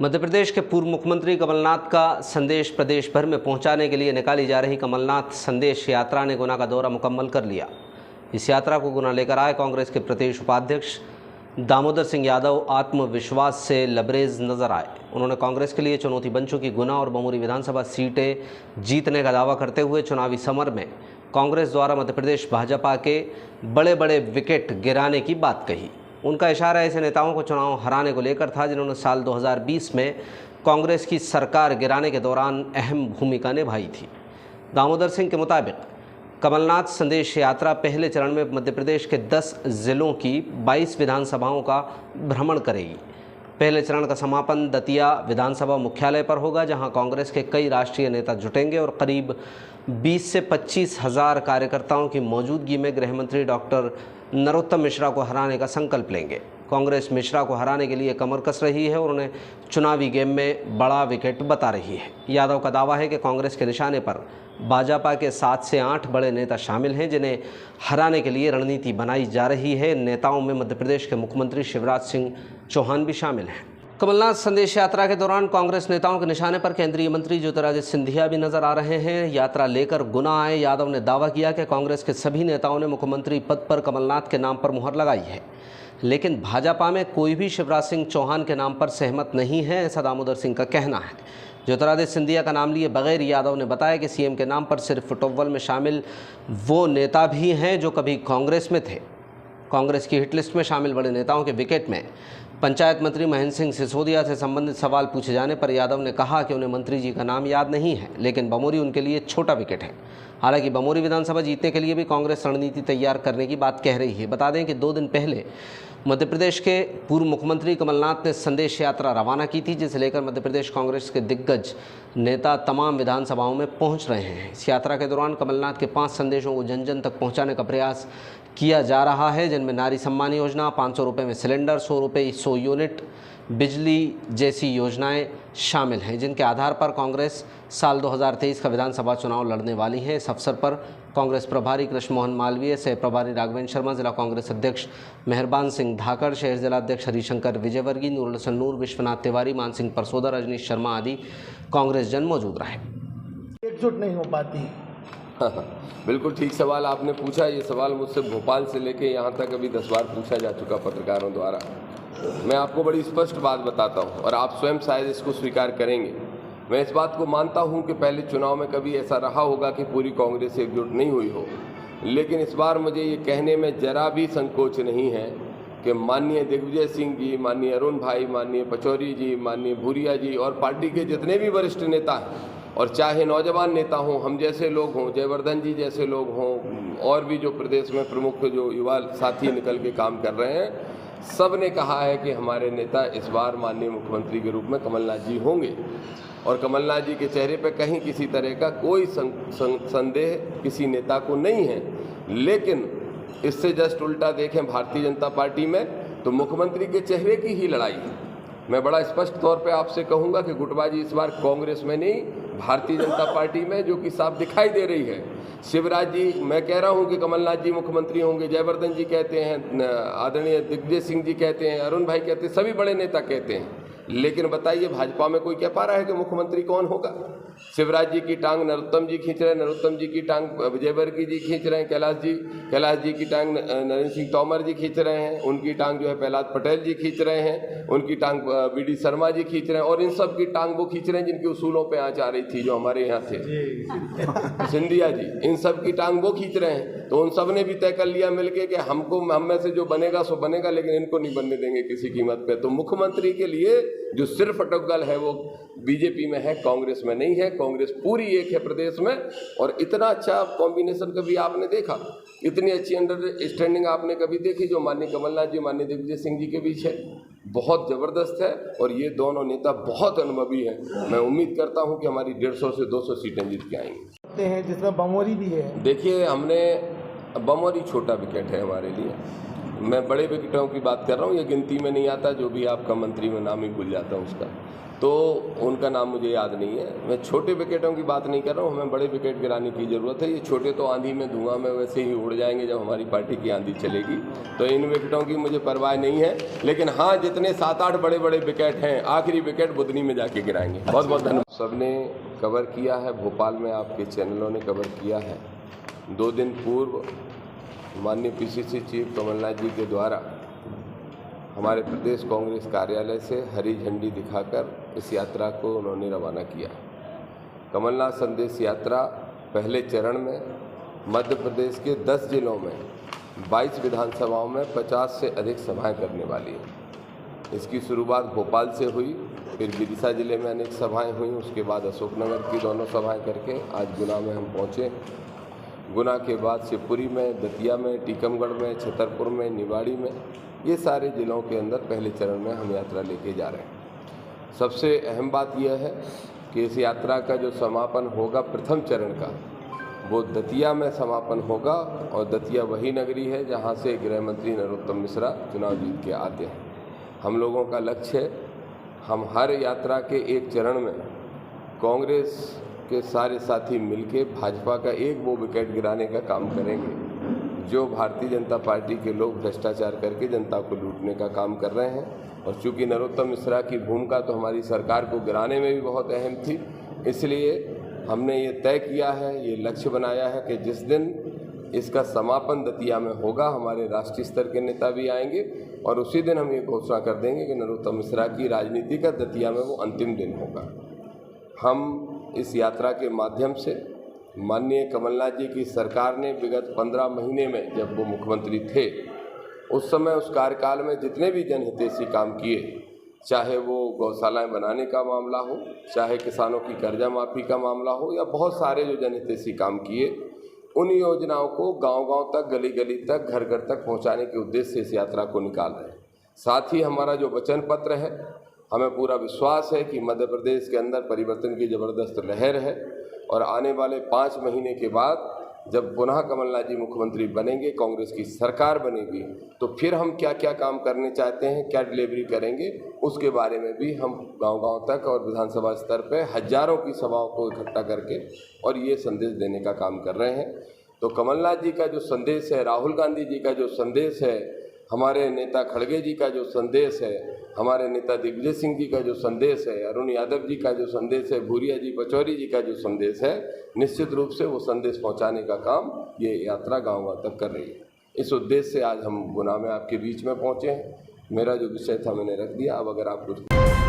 मध्य प्रदेश के पूर्व मुख्यमंत्री कमलनाथ का संदेश प्रदेश भर में पहुंचाने के लिए निकाली जा रही कमलनाथ संदेश यात्रा ने गुना का दौरा मुकम्मल कर लिया। इस यात्रा को गुना लेकर आए कांग्रेस के प्रदेश उपाध्यक्ष दामोदर सिंह यादव आत्मविश्वास से लबरेज नजर आए। उन्होंने कांग्रेस के लिए चुनौती बन चुकी गुना और बमोरी विधानसभा सीटें जीतने का दावा करते हुए चुनावी समर में कांग्रेस द्वारा मध्य प्रदेश भाजपा के बड़े बड़े विकेट गिराने की बात कही। उनका इशारा ऐसे नेताओं को चुनाव हराने को लेकर था जिन्होंने साल 2020 में कांग्रेस की सरकार गिराने के दौरान अहम भूमिका निभाई थी। दामोदर सिंह के मुताबिक कमलनाथ संदेश यात्रा पहले चरण में मध्य प्रदेश के 10 जिलों की 22 विधानसभाओं का भ्रमण करेगी। पहले चरण का समापन दतिया विधानसभा मुख्यालय पर होगा, जहां कांग्रेस के कई राष्ट्रीय नेता जुटेंगे और करीब 20 से 25 हज़ार कार्यकर्ताओं की मौजूदगी में गृहमंत्री डॉक्टर नरोत्तम मिश्रा को हराने का संकल्प लेंगे। कांग्रेस मिश्रा को हराने के लिए कमर कस रही है और उन्हें चुनावी गेम में बड़ा विकेट बता रही है। यादव का दावा है कि कांग्रेस के निशाने पर भाजपा के 7 से 8 बड़े नेता शामिल हैं, जिन्हें हराने के लिए रणनीति बनाई जा रही है। नेताओं में मध्य प्रदेश के मुख्यमंत्री शिवराज सिंह चौहान भी शामिल हैं। कमलनाथ संदेश यात्रा के दौरान कांग्रेस नेताओं के निशाने पर केंद्रीय मंत्री ज्योतिरादित्य सिंधिया भी नजर आ रहे हैं। यात्रा लेकर गुना आए यादव ने दावा किया कि कांग्रेस के सभी नेताओं ने मुख्यमंत्री पद पर कमलनाथ के नाम पर मुहर लगाई है, लेकिन भाजपा में कोई भी शिवराज सिंह चौहान के नाम पर सहमत नहीं है, ऐसा दामोदर सिंह का कहना है। ज्योतिरादित्य सिंधिया का नाम लिए बगैर यादव ने बताया कि सीएम के नाम पर सिर्फ फुटबॉल में शामिल वो नेता भी हैं जो कभी कांग्रेस में थे। कांग्रेस की हिट लिस्ट में शामिल बड़े नेताओं के विकेट में पंचायत मंत्री महेंद्र सिंह सिसोदिया से संबंधित सवाल पूछे जाने पर यादव ने कहा कि उन्हें मंत्री जी का नाम याद नहीं है, लेकिन बमोरी उनके लिए छोटा विकेट है। हालांकि बमोरी विधानसभा जीतने के लिए भी कांग्रेस रणनीति तैयार करने की बात कह रही है। बता दें कि 2 दिन पहले मध्य प्रदेश के पूर्व मुख्यमंत्री कमलनाथ ने संदेश यात्रा रवाना की थी, जिसे लेकर मध्य प्रदेश कांग्रेस के दिग्गज नेता तमाम विधानसभाओं में पहुंच रहे हैं। इस यात्रा के दौरान कमलनाथ के 5 संदेशों को जन जन तक पहुंचाने का प्रयास किया जा रहा है, जिनमें नारी सम्मान योजना, 500 रुपये में सिलेंडर, 100 रुपये 100 यूनिट बिजली जैसी योजनाएं शामिल हैं, जिनके आधार पर कांग्रेस साल 2023 का विधानसभा चुनाव लड़ने वाली है। इस अवसर पर कांग्रेस प्रभारी कृष्ण मोहन मालवीय, सह प्रभारी राघवेंद्र शर्मा, जिला कांग्रेस अध्यक्ष मेहरबान सिंह धाकड़, शहर जिला अध्यक्ष हरिशंकर विजयवर्गीय, नूरुल हसन नूर, विश्वनाथ तिवारी, मान सिंह परसोदा, रजनीश शर्मा आदि कांग्रेस जन मौजूद रहे। एकजुट नहीं हो पाती। बिल्कुल ठीक सवाल आपने पूछा। ये सवाल मुझसे भोपाल से लेके यहाँ तक अभी 10 बार पूछा जा चुका पत्रकारों द्वारा। मैं आपको बड़ी स्पष्ट बात बताता हूँ और आप स्वयं शायद इसको स्वीकार करेंगे। मैं इस बात को मानता हूँ कि पहले चुनाव में कभी ऐसा रहा होगा कि पूरी कांग्रेस एकजुट नहीं हुई हो, लेकिन इस बार मुझे ये कहने में जरा भी संकोच नहीं है कि माननीय दिग्विजय सिंह जी, माननीय अरुण भाई, माननीय पचौरी जी, माननीय भूरिया जी और पार्टी के जितने भी वरिष्ठ नेता हैं, और चाहे नौजवान नेता हों, हम जैसे लोग हों, जयवर्धन जी जैसे लोग हों, और भी जो प्रदेश में प्रमुख जो युवा साथी निकल के काम कर रहे हैं, सब ने कहा है कि हमारे नेता इस बार माननीय मुख्यमंत्री के रूप में कमलनाथ जी होंगे। और कमलनाथ जी के चेहरे पर कहीं किसी तरह का कोई संदेह किसी नेता को नहीं है। लेकिन इससे जस्ट उल्टा देखें भारतीय जनता पार्टी में, तो मुख्यमंत्री के चेहरे की ही लड़ाई है। मैं बड़ा स्पष्ट तौर पे आपसे कहूँगा कि गुटबाजी इस बार कांग्रेस में नहीं, भारतीय जनता पार्टी में, जो कि साफ दिखाई दे रही है। शिवराज जी, मैं कह रहा हूँ कि कमलनाथ जी मुख्यमंत्री होंगे, जयवर्धन जी कहते हैं, आदरणीय दिग्विजय सिंह जी कहते हैं, अरुण भाई कहते हैं, सभी बड़े नेता कहते हैं, लेकिन बताइए भाजपा में कोई कह पा रहा है कि मुख्यमंत्री कौन होगा? शिवराज जी की टांग नरोत्तम जी खींच रहे हैं, नरोत्तम जी की टांग विजयवर्गीय जी खींच रहे हैं, कैलाश जी की टांग नरेंद्र सिंह तोमर जी खींच रहे हैं, उनकी टांग जो है प्रहलाद पटेल जी खींच रहे हैं, उनकी टांग बीडी शर्मा जी खींच रहे हैं, और इन सब की टांग वो खींच रहे हैं जिनकी उसूलों पे आँच आ रही थी, जो हमारे यहाँ थे सिंधिया जी, इन सब की टांग वो खींच रहे हैं। तो उन सब ने भी तय कर लिया मिलके कि हम में से जो बनेगा सो बनेगा, लेकिन इनको नहीं बनने देंगे किसी कीमत पे। तो मुख्यमंत्री के लिए जो सिर्फ अटकल है वो बीजेपी में है, कांग्रेस में नहीं है। कांग्रेस पूरी एक है प्रदेश में, और इतना अच्छा कॉम्बिनेशन कभी आपने देखा, इतनी अच्छी अंडरस्टैंडिंग आपने कभी देखी जो माननीय कमलनाथ जी, माननीय दिग्विजय सिंह जी के बीच है? बहुत ज़बरदस्त है, और ये दोनों नेता बहुत अनुभवी हैं। मैं उम्मीद करता हूं कि हमारी 150 से 200 सीटें जीत के आएंगी। जिसमें बमोरी भी है। देखिए, हमने बमोरी छोटा विकेट है हमारे लिए, मैं बड़े विकेटों की बात कर रहा हूँ, ये गिनती में नहीं आता, जो भी आपका मंत्री में नाम ही भूल जाता हूँ उसका, तो उनका नाम मुझे याद नहीं है। मैं छोटे विकेटों की बात नहीं कर रहा हूँ, हमें बड़े विकेट गिराने की ज़रूरत है। ये छोटे तो आंधी में धुआं में वैसे ही उड़ जाएंगे जब हमारी पार्टी की आंधी चलेगी, तो इन विकेटों की मुझे परवाह नहीं है। लेकिन हाँ, जितने 7-8 बड़े बड़े विकेट हैं, आखिरी विकेट बुधनी में जाके गिराएंगे। बहुत बहुत धन्यवाद। सबने कवर किया है, भोपाल में आपके चैनलों ने कवर किया है। 2 दिन पूर्व माननीय PCC चीफ कमलनाथ जी के द्वारा हमारे प्रदेश कांग्रेस कार्यालय से हरी झंडी दिखाकर इस यात्रा को उन्होंने रवाना किया। कमलनाथ संदेश यात्रा पहले चरण में मध्य प्रदेश के 10 जिलों में 22 विधानसभाओं में 50 से अधिक सभाएं करने वाली है। इसकी शुरुआत भोपाल से हुई, फिर विदिशा जिले में अनेक सभाएं हुई, उसके बाद अशोकनगर की दोनों सभाएं करके आज गुना में हम पहुँचे। गुना के बाद शिवपुरी में, दतिया में, टीकमगढ़ में, छतरपुर में, निवाड़ी में, ये सारे ज़िलों के अंदर पहले चरण में हम यात्रा लेके जा रहे हैं। सबसे अहम बात यह है कि इस यात्रा का जो समापन होगा प्रथम चरण का, वो दतिया में समापन होगा, और दतिया वही नगरी है जहाँ से गृह मंत्री नरोत्तम मिश्रा चुनाव जीत के आते हैं। हम लोगों का लक्ष्य है, हम हर यात्रा के एक चरण में कांग्रेस के सारे साथी मिलके भाजपा का एक वो विकेट गिराने का काम करेंगे जो भारतीय जनता पार्टी के लोग भ्रष्टाचार करके जनता को लूटने का काम कर रहे हैं। और चूंकि नरोत्तम मिश्रा की भूमिका तो हमारी सरकार को गिराने में भी बहुत अहम थी, इसलिए हमने ये तय किया है, ये लक्ष्य बनाया है कि जिस दिन इसका समापन दतिया में होगा, हमारे राष्ट्रीय स्तर के नेता भी आएंगे और उसी दिन हम ये घोषणा कर देंगे कि नरोत्तम मिश्रा की राजनीति का दतिया में वो अंतिम दिन होगा। हम इस यात्रा के माध्यम से माननीय कमलनाथ जी की सरकार ने विगत 15 महीने में, जब वो मुख्यमंत्री थे, उस समय उस कार्यकाल में जितने भी जनहितैषी काम किए, चाहे वो गौशालाएं बनाने का मामला हो, चाहे किसानों की कर्जा माफ़ी का मामला हो, या बहुत सारे जो जनहितैषी काम किए, उन योजनाओं को गांव-गांव तक, गली-गली तक, घर-घर तक पहुंचाने के उद्देश्य से इस यात्रा को निकाल रहे हैं। साथ ही हमारा जो वचन पत्र है, हमें पूरा विश्वास है कि मध्य प्रदेश के अंदर परिवर्तन की ज़बरदस्त लहर है, और आने वाले 5 महीने के बाद जब पुनः कमलनाथ जी मुख्यमंत्री बनेंगे, कांग्रेस की सरकार बनेगी, तो फिर हम क्या क्या काम करने चाहते हैं, क्या डिलीवरी करेंगे, उसके बारे में भी हम गांव-गांव तक और विधानसभा स्तर पे हजारों की सभाओं को इकट्ठा करके और ये संदेश देने का काम कर रहे हैं। तो कमलनाथ जी का जो संदेश है, राहुल गांधी जी का जो संदेश है, हमारे नेता खड़गे जी का जो संदेश है, हमारे नेता दिग्विजय सिंह जी का जो संदेश है, अरुण यादव जी का जो संदेश है, भूरिया जी, पचौरी जी का जो संदेश है, निश्चित रूप से वो संदेश पहुंचाने का काम ये यात्रा गाँव-गाँव तक कर रही है। इस उद्देश्य से आज हम गुना में आपके बीच में पहुंचे हैं। मेरा जो विषय था मैंने रख दिया। अब अगर आप कुछ